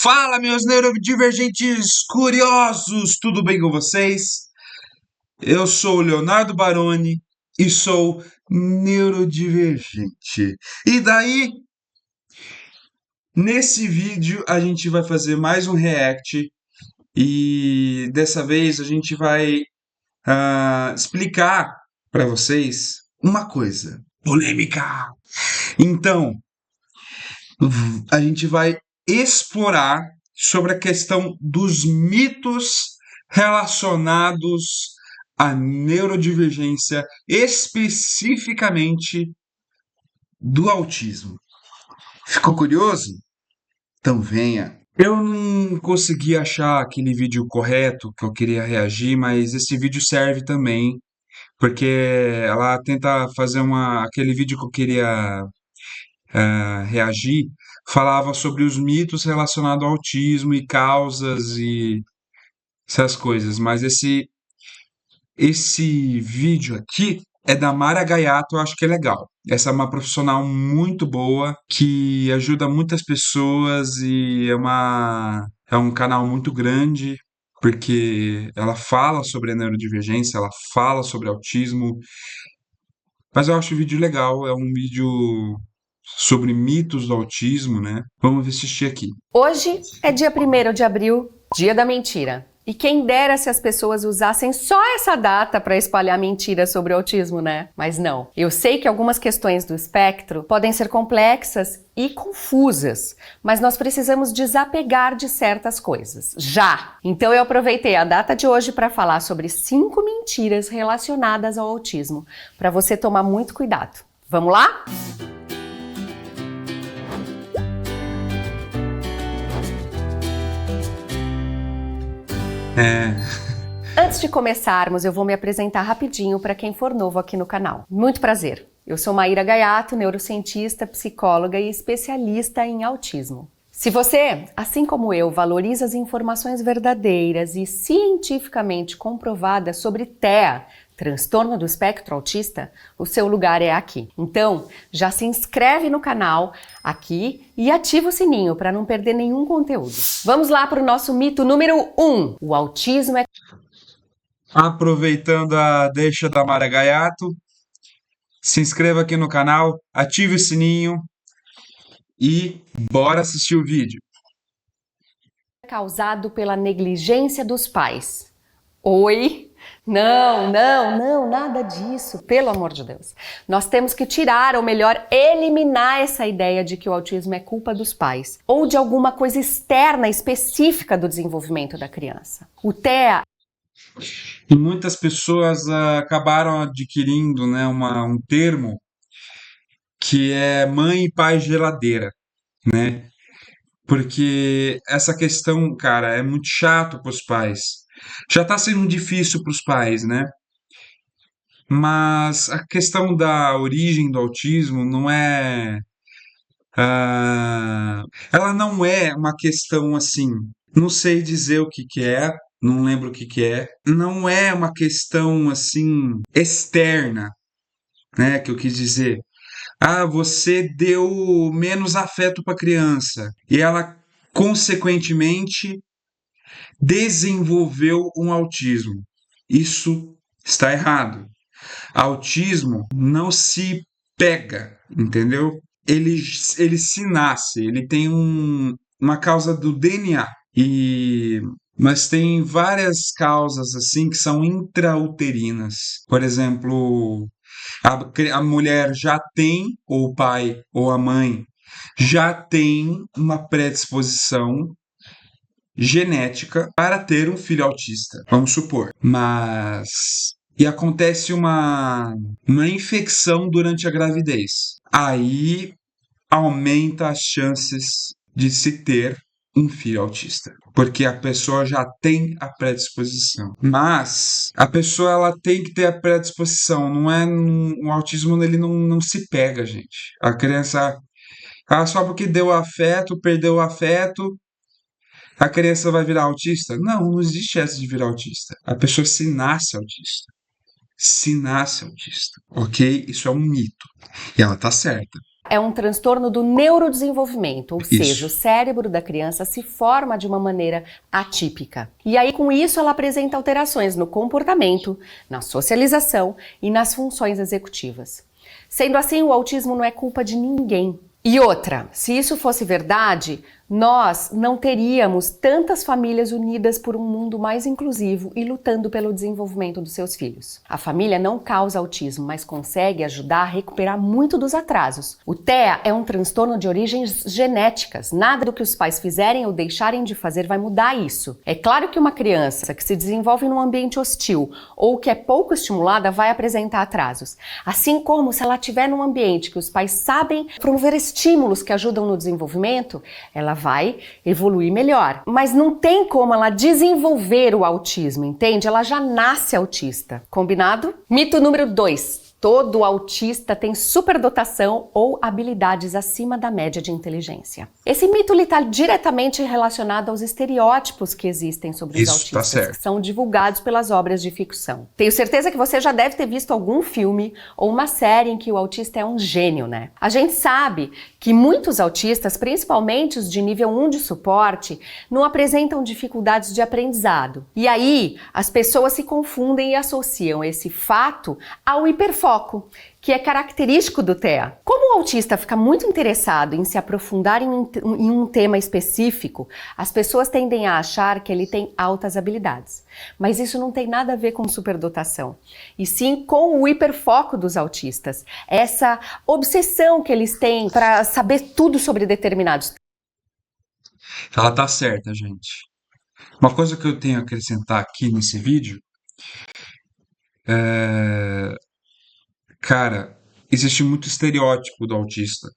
Fala, meus neurodivergentes curiosos, tudo bem com vocês? Eu sou o Leonardo Baroni e sou neurodivergente. E daí, nesse vídeo, a gente vai fazer mais um react e dessa vez a gente vai explicar para vocês uma coisa polêmica. Então, a gente vai explorar sobre a questão dos mitos relacionados à neurodivergência, especificamente do autismo. Ficou curioso? Então venha. Eu não consegui achar aquele vídeo correto que eu queria reagir, mas esse vídeo serve também, porque ela tenta fazer aquele vídeo que eu queria reagir, falava sobre os mitos relacionados ao autismo e causas e essas coisas. Mas esse vídeo aqui é da Mara Gaiato, eu acho que é legal. Essa é uma profissional muito boa que ajuda muitas pessoas e é um canal muito grande porque ela fala sobre a neurodivergência, ela fala sobre autismo. Mas eu acho o vídeo legal, é um vídeo sobre mitos do autismo, né? Vamos assistir aqui. Hoje é dia 1º de abril, dia da mentira. E quem dera se as pessoas usassem só essa data para espalhar mentiras sobre o autismo, né? Mas não. Eu sei que algumas questões do espectro podem ser complexas e confusas, mas nós precisamos desapegar de certas coisas, já! Então eu aproveitei a data de hoje para falar sobre 5 mentiras relacionadas ao autismo, para você tomar muito cuidado. Vamos lá? Antes de começarmos, eu vou me apresentar rapidinho para quem for novo aqui no canal. Muito prazer! Eu sou Maíra Gaiato, neurocientista, psicóloga e especialista em autismo. Se você, assim como eu, valoriza as informações verdadeiras e cientificamente comprovadas sobre TEA, transtorno do espectro autista, o seu lugar é aqui. Então, já se inscreve no canal aqui e ativa o sininho para não perder nenhum conteúdo. Vamos lá para o nosso mito número 1. O autismo é... Aproveitando a deixa da Mara Gaiato, se inscreva aqui no canal, ative o sininho e bora assistir o vídeo. causado pela negligência dos pais. Oi? Não, nada disso, pelo amor de Deus. Nós temos que tirar, ou melhor, eliminar essa ideia de que o autismo é culpa dos pais ou de alguma coisa externa específica do desenvolvimento da criança. O TEA... E muitas pessoas acabaram adquirindo, né, um termo que é mãe e pai geladeira, né? Porque essa questão, cara, é muito chato para os pais. Já está sendo difícil para os pais, né? Mas a questão da origem do autismo não é. Ela não é uma questão assim. Não sei dizer o que que é, não lembro o que que é. Não é uma questão assim externa, né? Que eu quis dizer. Você deu menos afeto para a criança e ela, consequentemente, desenvolveu um autismo. Isso está errado. Autismo não se pega, entendeu? Ele se nasce, ele tem uma causa do DNA. Mas tem várias causas assim que são intrauterinas. Por exemplo, a mulher já tem, ou o pai ou a mãe já tem uma predisposição genética para ter um filho autista, vamos supor. E acontece uma infecção durante a gravidez. Aí aumenta as chances de se ter um filho autista, porque a pessoa já tem a predisposição. Mas a pessoa ela tem que ter a predisposição, não é o autismo ele não se pega, gente. A criança só porque deu afeto, perdeu o afeto, a criança vai virar autista? Não existe essa de virar autista. A pessoa se nasce autista. Se nasce autista, ok? Isso é um mito. E ela tá certa. é um transtorno do neurodesenvolvimento, ou seja, Isso. o cérebro da criança se forma de uma maneira atípica. E aí, com isso, ela apresenta alterações no comportamento, na socialização e nas funções executivas. Sendo assim, o autismo não é culpa de ninguém. E outra, se isso fosse verdade, nós não teríamos tantas famílias unidas por um mundo mais inclusivo e lutando pelo desenvolvimento dos seus filhos. A família não causa autismo, mas consegue ajudar a recuperar muito dos atrasos. O TEA é um transtorno de origens genéticas. Nada do que os pais fizerem ou deixarem de fazer vai mudar isso. É claro que uma criança que se desenvolve num ambiente hostil ou que é pouco estimulada vai apresentar atrasos. Assim como se ela estiver num ambiente que os pais sabem promover estímulos que ajudam no desenvolvimento, ela vai evoluir melhor. Mas não tem como ela desenvolver o autismo, entende? Ela já nasce autista. Combinado? Mito número 2. Todo autista tem superdotação ou habilidades acima da média de inteligência. Esse mito está diretamente relacionado aos estereótipos que existem sobre os Isso, tá autistas, certo. que são divulgados pelas obras de ficção. Tenho certeza que você já deve ter visto algum filme ou uma série em que o autista é um gênio, né? A gente sabe que muitos autistas, principalmente os de nível 1 de suporte, não apresentam dificuldades de aprendizado. E aí, as pessoas se confundem e associam esse fato ao hiperfoco, que é característico do TEA. Como o autista fica muito interessado em se aprofundar em um tema específico, as pessoas tendem a achar que ele tem altas habilidades. Mas isso não tem nada a ver com superdotação, e sim com o hiperfoco dos autistas. Essa obsessão que eles têm para saber tudo sobre determinados. Ela tá certa, gente. Uma coisa que eu tenho a acrescentar aqui nesse vídeo é, cara, existe muito estereótipo do autista.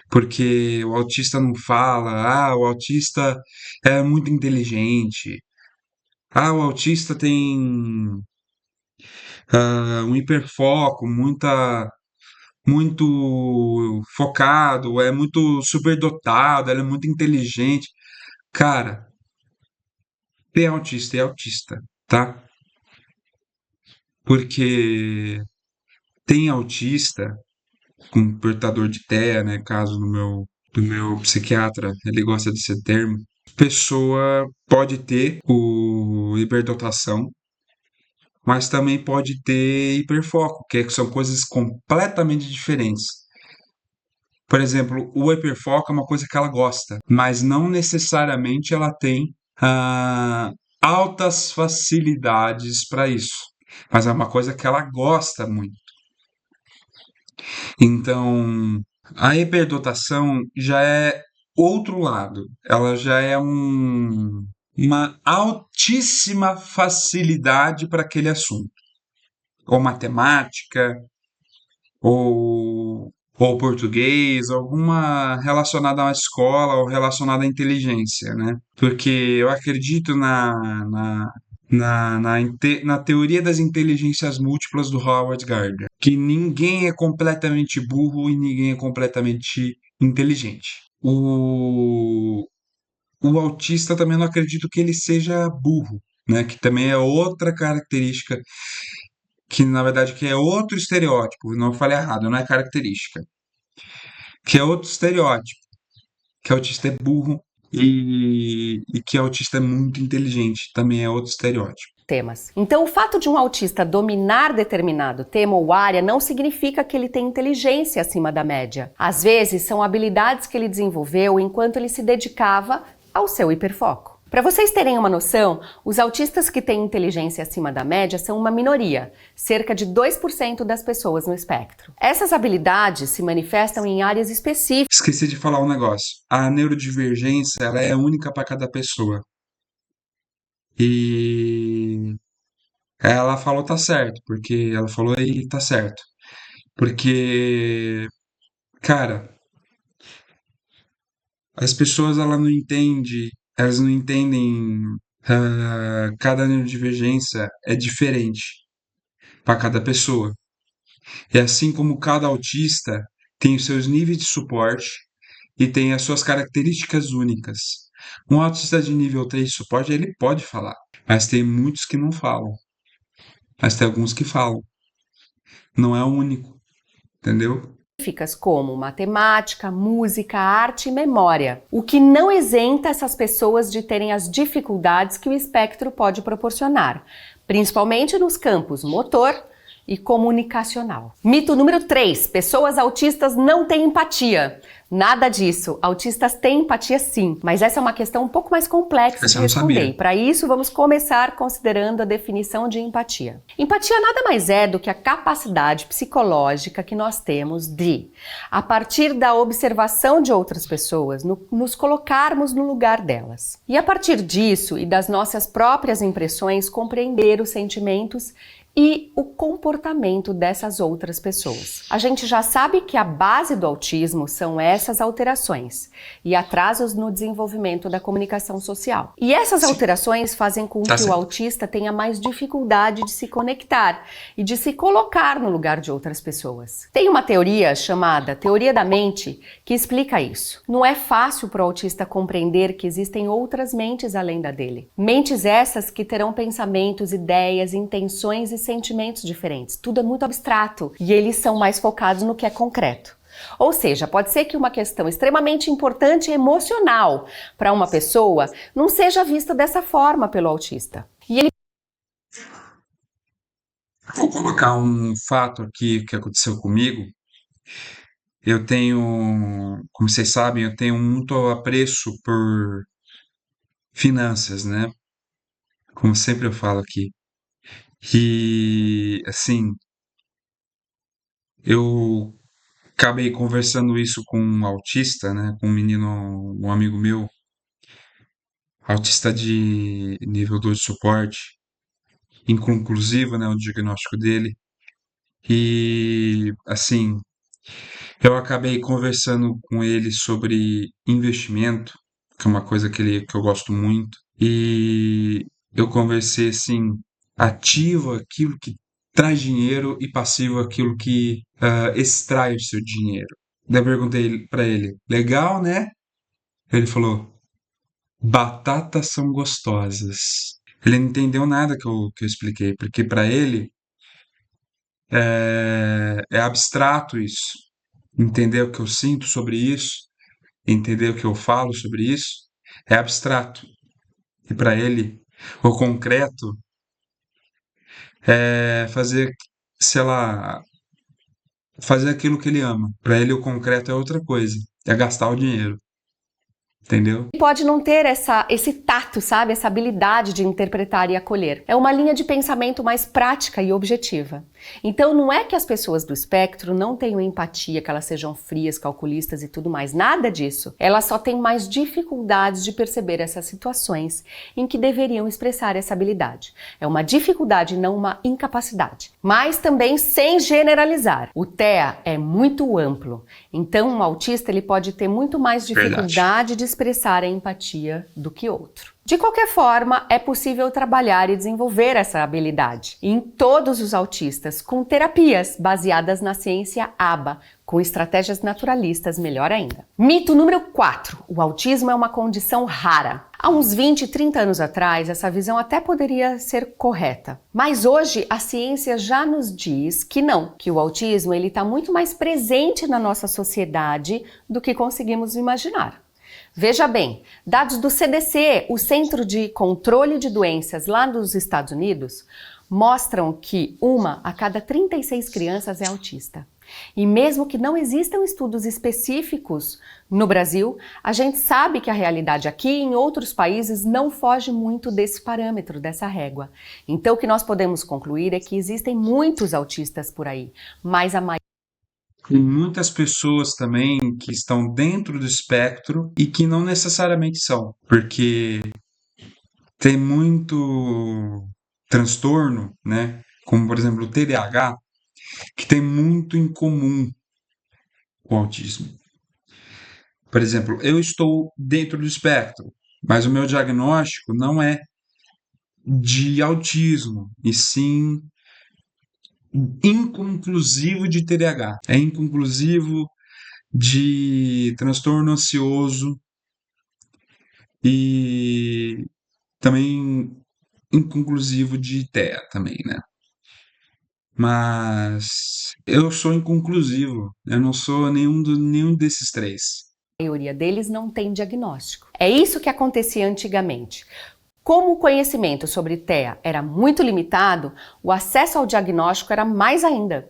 Porque o autista não fala, o autista é muito inteligente, o autista tem um hiperfoco, muito focado, é muito superdotado, ela é muito inteligente. Cara, ter autista é autista, tá? Porque tem autista com portador de TEA, né? Caso do meu psiquiatra, ele gosta desse termo. Pessoa pode ter o hiperdotação, mas também pode ter hiperfoco, são coisas completamente diferentes. Por exemplo, o hiperfoco é uma coisa que ela gosta, mas não necessariamente ela tem ah, altas facilidades para isso. Mas é uma coisa que ela gosta muito. Então, a hiperdotação já é outro lado. Ela já é uma altíssima facilidade para aquele assunto. Ou matemática, ou português, alguma relacionada à escola ou relacionada à inteligência, né? Porque eu acredito na teoria das inteligências múltiplas do Howard Gardner, que ninguém é completamente burro e ninguém é completamente inteligente. O autista também não acredito que ele seja burro, né? Que também é outra característica, que na verdade que é outro estereótipo, não falei errado, não é característica, que é outro estereótipo, que autista é burro e que autista é muito inteligente, também é outro estereótipo. Temas. Então, o fato de um autista dominar determinado tema ou área não significa que ele tem inteligência acima da média. Às vezes, são habilidades que ele desenvolveu enquanto ele se dedicava ao seu hiperfoco. Para vocês terem uma noção, os autistas que têm inteligência acima da média são uma minoria, cerca de 2% das pessoas no espectro. Essas habilidades se manifestam em áreas específicas. Esqueci de falar um negócio. A neurodivergência, ela é única para cada pessoa. E ela falou tá certo, porque ela falou e tá certo. Porque, cara, as pessoas elas não entendem, cada neurodivergência é diferente para cada pessoa. E assim como cada autista tem os seus níveis de suporte e tem as suas características únicas. Um autista de nível 3 de suporte, ele pode falar, mas tem muitos que não falam. Mas tem alguns que falam. Não é o único, entendeu? específicas como matemática, música, arte e memória, o que não isenta essas pessoas de terem as dificuldades que o espectro pode proporcionar, principalmente nos campos motor e comunicacional. Mito número 3. Pessoas autistas não têm empatia. Nada disso. Autistas têm empatia sim, mas essa é uma questão um pouco mais complexa de responder. Para isso, vamos começar considerando a definição de empatia. Empatia nada mais é do que a capacidade psicológica que nós temos de, a partir da observação de outras pessoas, nos colocarmos no lugar delas. E a partir disso e das nossas próprias impressões, compreender os sentimentos e o comportamento dessas outras pessoas. A gente já sabe que a base do autismo são essas alterações e atrasos no desenvolvimento da comunicação social. E essas alterações fazem com que o autista tenha mais dificuldade de se conectar e de se colocar no lugar de outras pessoas. Tem uma teoria chamada teoria da mente que explica isso. Não é fácil para o autista compreender que existem outras mentes além da dele. Mentes essas que terão pensamentos, ideias, intenções e sentimentos diferentes. Tudo é muito abstrato e eles são mais focados no que é concreto. Ou seja, pode ser que uma questão extremamente importante e emocional para uma pessoa não seja vista dessa forma pelo autista. E ele Vou colocar um fato aqui que aconteceu comigo. Eu tenho, como vocês sabem, eu tenho muito apreço por finanças, né? Como sempre eu falo aqui. E, assim, eu acabei conversando isso com um autista, né? Com um menino, um amigo meu, autista de nível 2 de suporte, inconclusivo, né? O diagnóstico dele. E, assim, eu acabei conversando com ele sobre investimento, que é uma coisa que eu gosto muito. E eu conversei assim, ativo aquilo que traz dinheiro e passivo aquilo que extrai o seu dinheiro. Daí eu perguntei para ele, legal, né? Ele falou, batatas são gostosas. Ele não entendeu nada que eu expliquei, porque para ele é abstrato isso. Entender o que eu sinto sobre isso, entender o que eu falo sobre isso, é abstrato. E para ele, o concreto é fazer, sei lá, fazer aquilo que ele ama. Para ele, o concreto é outra coisa, é gastar o dinheiro, entendeu? pode não ter esse tato, sabe? Essa habilidade de interpretar e acolher. É uma linha de pensamento mais prática e objetiva. Então não é que as pessoas do espectro não tenham empatia, que elas sejam frias, calculistas e tudo mais, nada disso. Elas só têm mais dificuldades de perceber essas situações em que deveriam expressar essa habilidade. É uma dificuldade, não uma incapacidade. Mas também sem generalizar. O TEA é muito amplo, então um autista ele pode ter muito mais dificuldade de expressar a empatia do que outro. De qualquer forma, é possível trabalhar e desenvolver essa habilidade em todos os autistas, com terapias baseadas na ciência ABA, com estratégias naturalistas, melhor ainda. Mito número 4. O autismo é uma condição rara. Há uns 20, 30 anos atrás, essa visão até poderia ser correta. Mas hoje, a ciência já nos diz que não, que o autismo está muito mais presente na nossa sociedade do que conseguimos imaginar. Veja bem, dados do CDC, o Centro de Controle de Doenças lá nos Estados Unidos, mostram que 1 a cada 36 crianças é autista. E mesmo que não existam estudos específicos no Brasil, a gente sabe que a realidade aqui e em outros países não foge muito desse parâmetro, dessa régua. Então o que nós podemos concluir é que existem muitos autistas por aí, mas a maioria Tem muitas pessoas também que estão dentro do espectro e que não necessariamente são, porque tem muito transtorno, né? Como por exemplo o TDAH, que tem muito em comum com o autismo. Por exemplo, eu estou dentro do espectro, mas o meu diagnóstico não é de autismo, e sim inconclusivo de TDAH. É inconclusivo de transtorno ansioso e também inconclusivo de TEA também, né? Mas eu sou inconclusivo. Eu não sou nenhum desses três. A maioria deles não tem diagnóstico. É isso que acontecia antigamente. Como o conhecimento sobre TEA era muito limitado, o acesso ao diagnóstico era mais ainda.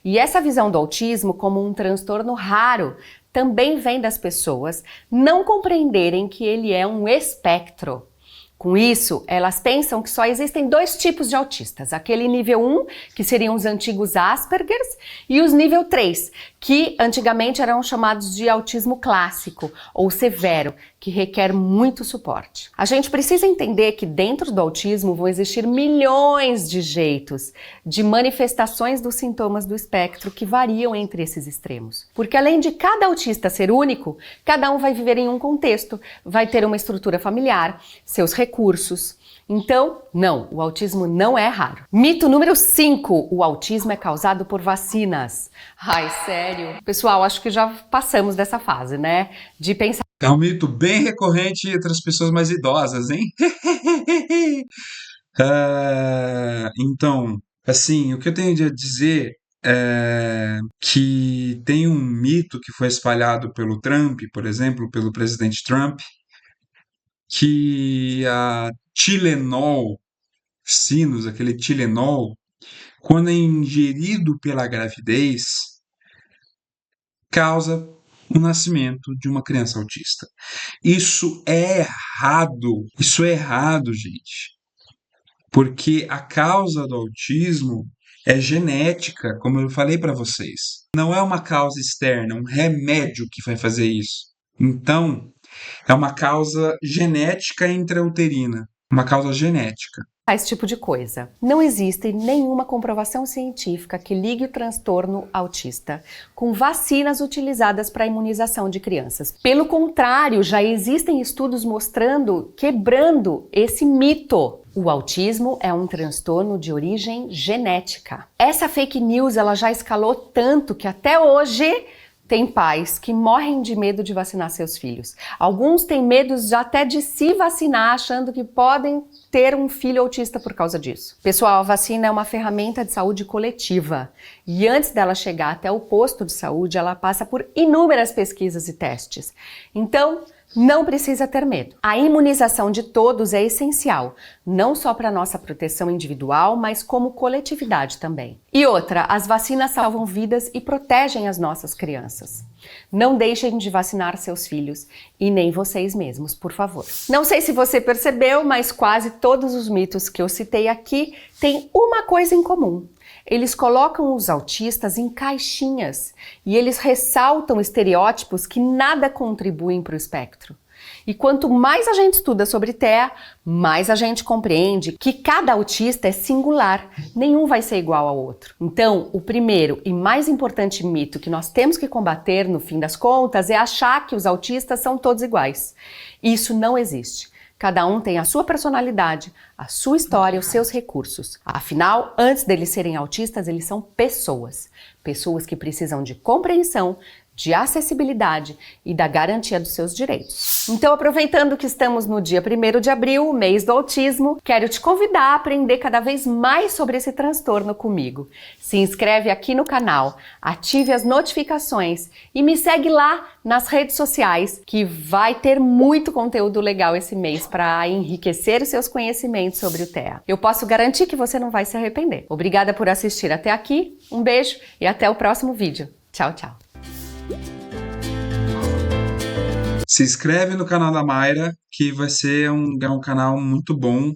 E essa visão do autismo como um transtorno raro também vem das pessoas não compreenderem que ele é um espectro. Com isso, elas pensam que só existem dois tipos de autistas, aquele nível 1, que seriam os antigos Aspergers, e os nível 3, que antigamente eram chamados de autismo clássico ou severo, que requer muito suporte. A gente precisa entender que dentro do autismo vão existir milhões de jeitos, de manifestações dos sintomas do espectro que variam entre esses extremos. Porque além de cada autista ser único, cada um vai viver em um contexto, vai ter uma estrutura familiar, seus recursos. Então, não, o autismo não é raro. Mito número 5, o autismo é causado por vacinas. Ai, sério? Pessoal, acho que já passamos dessa fase, né? De pensar. É um mito bem recorrente entre as pessoas mais idosas, hein? Então, assim, o que eu tenho a dizer é que tem um mito que foi espalhado pelo Trump, por exemplo, pelo presidente Trump, que a Tilenol, Sinus, aquele Tilenol, quando é ingerido pela gravidez, causa o nascimento de uma criança autista. Isso é errado. Isso é errado, gente. Porque a causa do autismo é genética, como eu falei para vocês. Não é uma causa externa, um remédio que vai fazer isso. Então, é uma causa genética intrauterina, uma causa genética. Esse tipo de coisa. Não existe nenhuma comprovação científica que ligue o transtorno autista com vacinas utilizadas para a imunização de crianças. Pelo contrário, já existem estudos mostrando, quebrando esse mito. O autismo é um transtorno de origem genética. Essa fake news ela já escalou tanto que até hoje tem pais que morrem de medo de vacinar seus filhos. Alguns têm medo até de se vacinar, achando que podem ter um filho autista por causa disso. Pessoal, a vacina é uma ferramenta de saúde coletiva. E antes dela chegar até o posto de saúde, ela passa por inúmeras pesquisas e testes. Então, não precisa ter medo. A imunização de todos é essencial, não só para nossa proteção individual, mas como coletividade também. E outra, as vacinas salvam vidas e protegem as nossas crianças. Não deixem de vacinar seus filhos e nem vocês mesmos, por favor. Não sei se você percebeu, mas quase todos os mitos que eu citei aqui têm uma coisa em comum. Eles colocam os autistas em caixinhas e eles ressaltam estereótipos que nada contribuem para o espectro. E quanto mais a gente estuda sobre TEA, mais a gente compreende que cada autista é singular, nenhum vai ser igual ao outro. Então, o primeiro e mais importante mito que nós temos que combater, no fim das contas, é achar que os autistas são todos iguais. Isso não existe. Cada um tem a sua personalidade, a sua história, os seus recursos. Afinal, antes deles serem autistas, eles são pessoas. Pessoas que precisam de compreensão, de acessibilidade e da garantia dos seus direitos. Então, aproveitando que estamos no dia 1º de abril, o mês do autismo, quero te convidar a aprender cada vez mais sobre esse transtorno comigo. Se inscreve aqui no canal, ative as notificações e me segue lá nas redes sociais, que vai ter muito conteúdo legal esse mês para enriquecer os seus conhecimentos sobre o TEA. Eu posso garantir que você não vai se arrepender. Obrigada por assistir até aqui, um beijo e até o próximo vídeo. Tchau, tchau! Se inscreve no canal da Mayra, que vai ser é um canal muito bom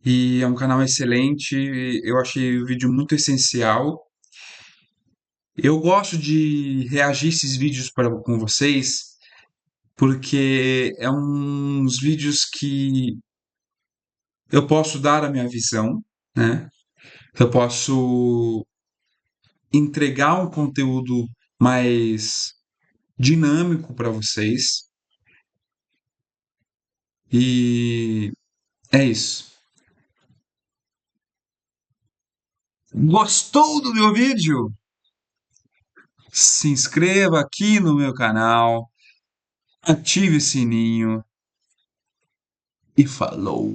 e é um canal excelente. Eu achei o vídeo muito essencial. Eu gosto de reagir esses vídeos com vocês, porque é uns vídeos que eu posso dar a minha visão, né? Eu posso entregar um conteúdo mais dinâmico para vocês. E é isso. Gostou do meu vídeo? Se inscreva aqui no meu canal, ative o sininho e falou!